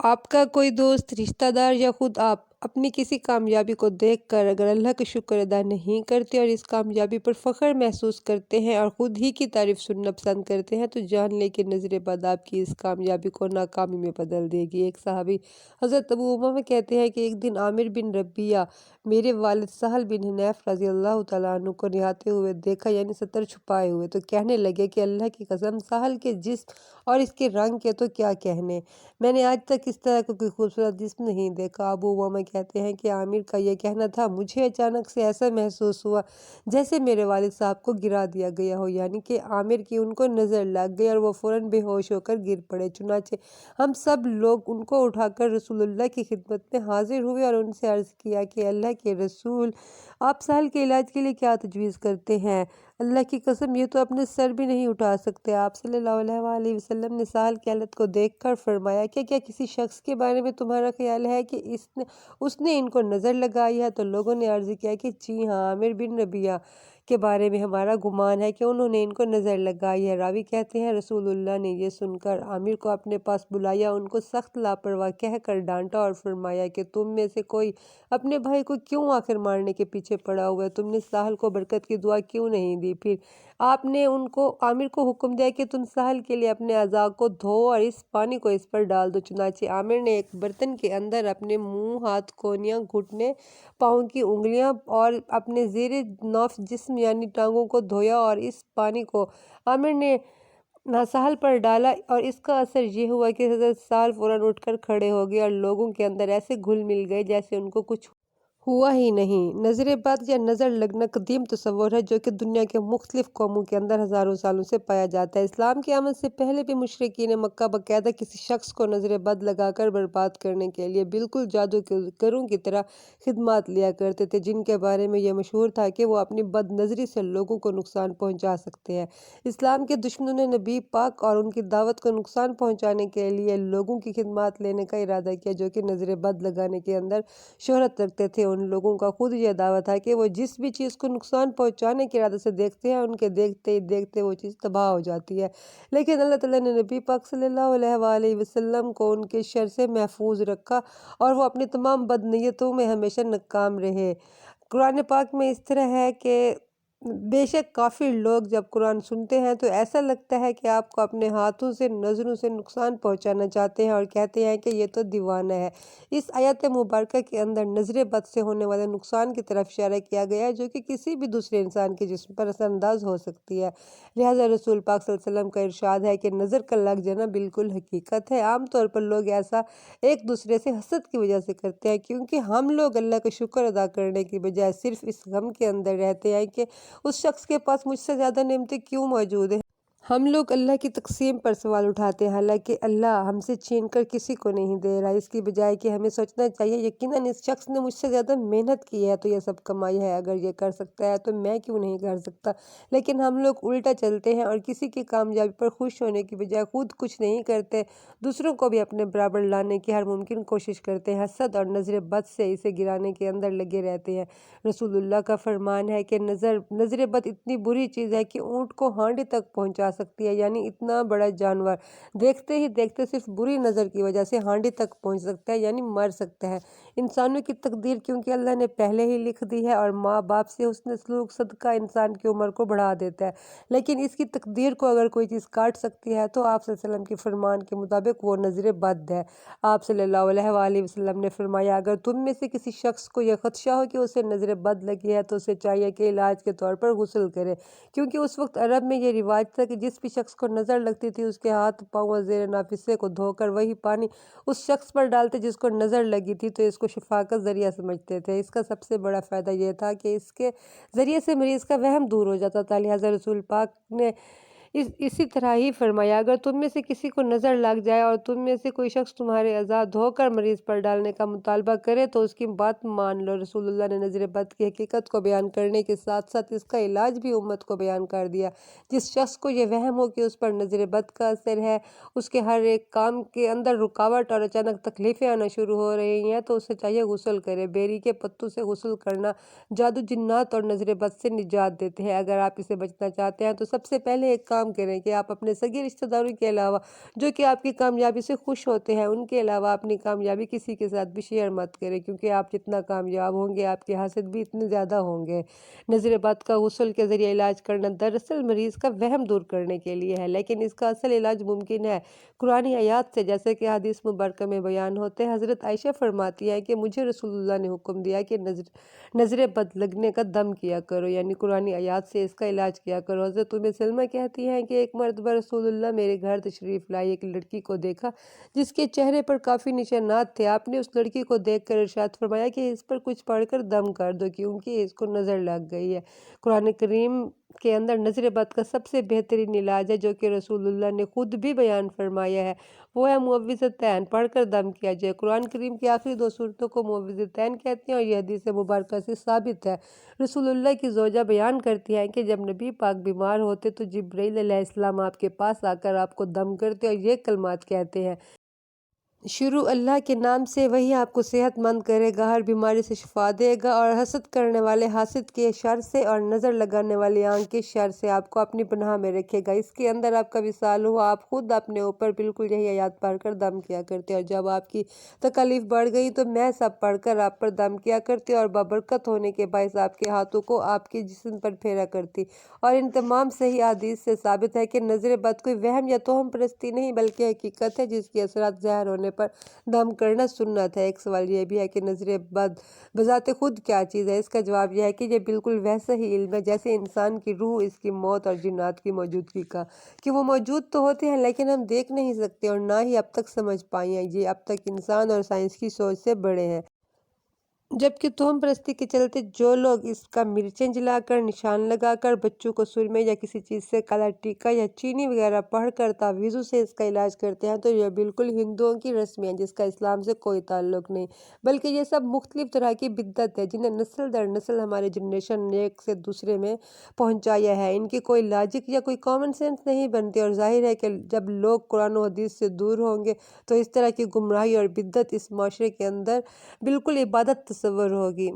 آپ کا کوئی دوست، رشتہ دار یا خود آپ اپنی کسی کامیابی کو دیکھ کر اگر اللہ کا شکر ادا نہیں کرتے اور اس کامیابی پر فخر محسوس کرتے ہیں اور خود ہی کی تعریف سننا پسند کرتے ہیں تو جان لیں کہ نظر بد آپ کی اس کامیابی کو ناکامی میں بدل دے گی۔ ایک صحابی حضرت ابو امامہ کہتے ہیں کہ ایک دن عامر بن ربیعہ میرے والد سہل بن حنیف رضی اللہ تعالیٰ عنہ کو نہاتے ہوئے دیکھا، یعنی ستر چھپائے ہوئے، تو کہنے لگے کہ اللہ کی قسم، سہل کے جسم اور اس کے رنگ کے تو کیا کہنے، میں نے آج تک اس طرح کا کوئی خوبصورت جسم نہیں دیکھا۔ ابو امامہ کہتے ہیں کہ عامر کا یہ کہنا تھا، مجھے اچانک سے ایسا محسوس ہوا جیسے میرے والد صاحب کو گرا دیا گیا ہو، یعنی کہ عامر کی ان کو نظر لگ گئی اور وہ فوراً بے ہوش ہو کر گر پڑے۔ چنانچہ ہم سب لوگ ان کو اٹھا کر رسول اللہ کی خدمت میں حاضر ہوئے اور ان سے عرض کیا کہ اللہ کے رسول، آپ سہل کے علاج کے لیے کیا تجویز کرتے ہیں؟ اللہ کی قسم یہ تو اپنے سر بھی نہیں اٹھا سکتے۔ آپ صلی اللہ علیہ وآلہ وسلم نے سہل کی حالت کو دیکھ کر فرمایا کہ کیا کسی شخص کے بارے میں تمہارا خیال ہے کہ اس نے ان کو نظر لگائی ہے؟ تو لوگوں نے عرض کیا کہ جی ہاں، عامر بن ربیعہ کے بارے میں ہمارا گمان ہے کہ انہوں نے ان کو نظر لگائی ہے۔ راوی کہتے ہیں رسول اللہ نے یہ سن کر عامر کو اپنے پاس بلایا، ان کو سخت لاپرواہ کہہ کر ڈانٹا اور فرمایا کہ تم میں سے کوئی اپنے بھائی کو کیوں آخر مارنے کے پیچھے پڑا ہوا ہے؟ تم نے سہل کو برکت کی دعا کیوں نہیں دی؟ پھر آپ نے عامر کو حکم دیا کہ تم سہل کے لیے اپنے اعضاء کو دھو اور اس پانی کو اس پر ڈال دو۔ چنانچہ عامر نے ایک برتن کے اندر اپنے منہ، ہاتھ، کونیاں، گھٹنے، پاؤں کی انگلیاں اور اپنے زیر نوف جسم یعنی ٹانگوں کو دھویا اور اس پانی کو عامر نے سہل پر ڈالا اور اس کا اثر یہ ہوا کہ حضرت سہل فوراً اٹھ کر کھڑے ہو گئے اور لوگوں کے اندر ایسے گھل مل گئے جیسے ان کو کچھ ہوا ہی نہیں۔ نظر بد یا نظر لگنا قدیم تصور ہے جو کہ دنیا کے مختلف قوموں کے اندر ہزاروں سالوں سے پایا جاتا ہے۔ اسلام کی آمد سے پہلے بھی مشرکین مکہ باقاعدہ کسی شخص کو نظر بد لگا کر برباد کرنے کے لیے بالکل جادوگروں کی طرح خدمات لیا کرتے تھے، جن کے بارے میں یہ مشہور تھا کہ وہ اپنی بد نظری سے لوگوں کو نقصان پہنچا سکتے ہیں۔ اسلام کے دشمنوں نے نبی پاک اور ان کی دعوت کو نقصان پہنچانے کے لیے لوگوں کی خدمات لینے کا ارادہ کیا جو کہ نظر بد لگانے کے اندر شہرت رکھتے تھے۔ ان لوگوں کا خود یہ دعویٰ تھا کہ وہ جس بھی چیز کو نقصان پہنچانے کے ارادے سے دیکھتے ہیں، ان کے دیکھتے ہی دیکھتے وہ چیز تباہ ہو جاتی ہے، لیکن اللہ تعالیٰ نے نبی پاک صلی اللہ علیہ وآلہ وسلم کو ان کے شر سے محفوظ رکھا اور وہ اپنی تمام بد نیتوں میں ہمیشہ ناکام رہے۔ قرآن پاک میں اس طرح ہے کہ بے شک کافر لوگ جب قرآن سنتے ہیں تو ایسا لگتا ہے کہ آپ کو اپنے ہاتھوں سے، نظروں سے نقصان پہنچانا چاہتے ہیں اور کہتے ہیں کہ یہ تو دیوانہ ہے۔ اس آیت مبارکہ کے اندر نظر بد سے ہونے والے نقصان کی طرف اشارہ کیا گیا ہے جو کہ کسی بھی دوسرے انسان کے جسم پر اثر انداز ہو سکتی ہے۔ لہٰذا رسول پاک صلی اللہ علیہ وسلم کا ارشاد ہے کہ نظر کا لگ جانا بالکل حقیقت ہے۔ عام طور پر لوگ ایسا ایک دوسرے سے حسد کی وجہ سے کرتے ہیں کیونکہ ہم لوگ اللہ کا شکر ادا کرنے کی بجائے صرف اس غم کے اندر رہتے ہیں کہ اس شخص کے پاس مجھ سے زیادہ نعمتیں کیوں موجود ہیں۔ ہم لوگ اللہ کی تقسیم پر سوال اٹھاتے ہیں، حالانکہ اللہ ہم سے چھین کر کسی کو نہیں دے رہا، اس کی بجائے کہ ہمیں سوچنا چاہیے یقیناً اس شخص نے مجھ سے زیادہ محنت کی ہے تو یہ سب کمائی ہے، اگر یہ کر سکتا ہے تو میں کیوں نہیں کر سکتا۔ لیکن ہم لوگ الٹا چلتے ہیں اور کسی کی کامیابی پر خوش ہونے کی بجائے خود کچھ نہیں کرتے، دوسروں کو بھی اپنے برابر لانے کی ہر ممکن کوشش کرتے ہیں، حسد اور نظر بد سے اسے گرانے کے اندر لگے رہتے ہیں۔ رسول اللہ کا فرمان ہے کہ نظر بد اتنی بری چیز ہے کہ اونٹ کو ہانڈی تک پہنچا سکتی ہے، یعنی اتنا بڑا جانور دیکھتے ہی دیکھتے صرف بری نظر کی وجہ سے ہانڈی تک پہنچ سکتا ہے، یعنی مر سکتا ہے۔ انسانوں کی تقدیر کیونکہ اللہ نے پہلے ہی لکھ دی ہے اور ماں باپ سے حسن سلوک صدقہ انسان کی عمر کو بڑھا دیتا ہے، لیکن اس کی تقدیر کو اگر کوئی چیز کاٹ سکتی ہے تو آپ صلی اللہ علیہ وسلم کے فرمان کے مطابق وہ نظر بد ہے۔ آپ صلی اللہ علیہ وآلہ وسلم نے فرمایا اگر تم میں سے کسی شخص کو یہ خدشہ ہو کہ اسے نظر بد لگی ہے تو اسے چاہیے کہ علاج کے طور پر غسل کرے، کیونکہ اس وقت عرب میں یہ رواج تھا کہ جس بھی شخص کو نظر لگتی تھی اس کے ہاتھ، پاؤں اور زیر ناف حصے کو دھو کر وہی پانی اس شخص پر ڈالتے جس کو نظر لگی تھی، تو اس کو شفا کا ذریعہ سمجھتے تھے۔ اس کا سب سے بڑا فائدہ یہ تھا کہ اس کے ذریعے سے مریض کا وہم دور ہو جاتا تھا۔ لہٰذا رسول پاک نے اسی طرح ہی فرمایا اگر تم میں سے کسی کو نظر لگ جائے اور تم میں سے کوئی شخص تمہارے اعضاء دھو کر مریض پر ڈالنے کا مطالبہ کرے تو اس کی بات مان لو۔ رسول اللہ نے نظر بد کی حقیقت کو بیان کرنے کے ساتھ ساتھ اس کا علاج بھی امت کو بیان کر دیا۔ جس شخص کو یہ وہم ہو کہ اس پر نظر بد کا اثر ہے، اس کے ہر ایک کام کے اندر رکاوٹ اور اچانک تکلیفیں آنا شروع ہو رہی ہیں تو اسے چاہیے غسل کرے۔ بیری کے پتوں سے غسل کرنا جادو، جنات اور نظر بد سے نجات دیتے ہیں۔ اگر آپ اسے بچنا چاہتے ہیں تو سب سے پہلے ایک کام کام کریں کہ آپ اپنے سگے رشتہ داروں کے علاوہ جو کہ آپ کی کامیابی سے خوش ہوتے ہیں ان کے علاوہ اپنی کامیابی کسی کے ساتھ بھی شیئر مت کریں، کیونکہ آپ جتنا کامیاب ہوں گے آپ کے حاسد بھی اتنے زیادہ ہوں گے۔ نظر بد کا غسل کے ذریعے علاج کرنا دراصل مریض کا وہم دور کرنے کے لیے ہے، لیکن اس کا اصل علاج ممکن ہے قرآن آیات سے، جیسے کہ حدیث مبارکہ میں بیان ہوتے ہیں۔ حضرت عائشہ فرماتی ہے کہ مجھے رسول اللہ نے حکم دیا کہ نظر بد لگنے کا دم کیا کرو، یعنی قرآن آیات سے اس کا علاج کیا کرو۔ حضرت سلمہ کہتی ہیں کہ ایک مرتبہ رسول اللہ میرے گھر تشریف لائی، ایک لڑکی کو دیکھا جس کے چہرے پر کافی نشانات تھے۔ آپ نے اس لڑکی کو دیکھ کر ارشاد فرمایا کہ اس پر کچھ پڑھ کر دم کر دو، کیونکہ اس کو نظر لگ گئی ہے۔ قرآن کریم کے اندر نظر بد کا سب سے بہترین علاج ہے، جو کہ رسول اللہ نے خود بھی بیان فرمایا ہے، وہ ہے معوذتین پڑھ کر دم کیا جائے۔ قرآن کریم کی آخری 2 سورتوں کو معوذتین کہتے ہیں اور یہ حدیث مبارکہ سے ثابت ہے۔ رسول اللہ کی زوجہ بیان کرتی ہیں کہ جب نبی پاک بیمار ہوتے تو جبرائیل علیہ السلام آپ کے پاس آ کر آپ کو دم کرتے اور یہ کلمات کہتے ہیں: شروع اللہ کے نام سے، وہی آپ کو صحت مند کرے گا، ہر بیماری سے شفا دے گا، اور حسد کرنے والے حاسد کے شر سے اور نظر لگانے والے آنکھ کے شر سے آپ کو اپنی پناہ میں رکھے گا۔ اس کے اندر آپ کا وصال ہوا، آپ خود اپنے اوپر بالکل یہی آیات پڑھ کر دم کیا کرتے، اور جب آپ کی تکالیف بڑھ گئی تو میں سب پڑھ کر آپ پر دم کیا کرتے اور بابرکت ہونے کے باعث آپ کے ہاتھوں کو آپ کے جسم پر پھیرا کرتی۔ اور ان تمام صحیح احادیث سے ثابت ہے کہ نظر بد کوئی وہم یا توہم پرستی نہیں بلکہ حقیقت ہے، جس کے اثرات ظاہر ہونے پر دم کرنا سنت ہے۔ ایک سوال یہ بھی ہے کہ نظر بد بذات خود کیا چیز ہے؟ اس کا جواب یہ ہے کہ یہ بالکل ویسا ہی علم ہے جیسے انسان کی روح، اس کی موت اور جنات کی موجودگی کا، کہ وہ موجود تو ہوتے ہیں لیکن ہم دیکھ نہیں سکتے اور نہ ہی اب تک سمجھ پائے ہیں۔ یہ اب تک انسان اور سائنس کی سوچ سے بڑے ہیں۔ جبکہ توہم پرستی کے چلتے جو لوگ اس کا مرچیں جلا کر، نشان لگا کر، بچوں کو سرمے یا کسی چیز سے کالا ٹیکا یا چینی وغیرہ پڑھ کر تعویذوں سے اس کا علاج کرتے ہیں، تو یہ بالکل ہندوؤں کی رسمیں ہیں جس کا اسلام سے کوئی تعلق نہیں، بلکہ یہ سب مختلف طرح کی بدعت ہے جنہیں نسل در نسل ہمارے جنریشن نے ایک سے دوسرے میں پہنچایا ہے۔ ان کی کوئی لاجک یا کوئی کامن سینس نہیں بنتی، اور ظاہر ہے کہ جب لوگ قرآن و حدیث سے دور ہوں گے تو اس طرح کی گمراہی اور بدعت اس معاشرے کے اندر بالکل عبادت تصور ہوگی۔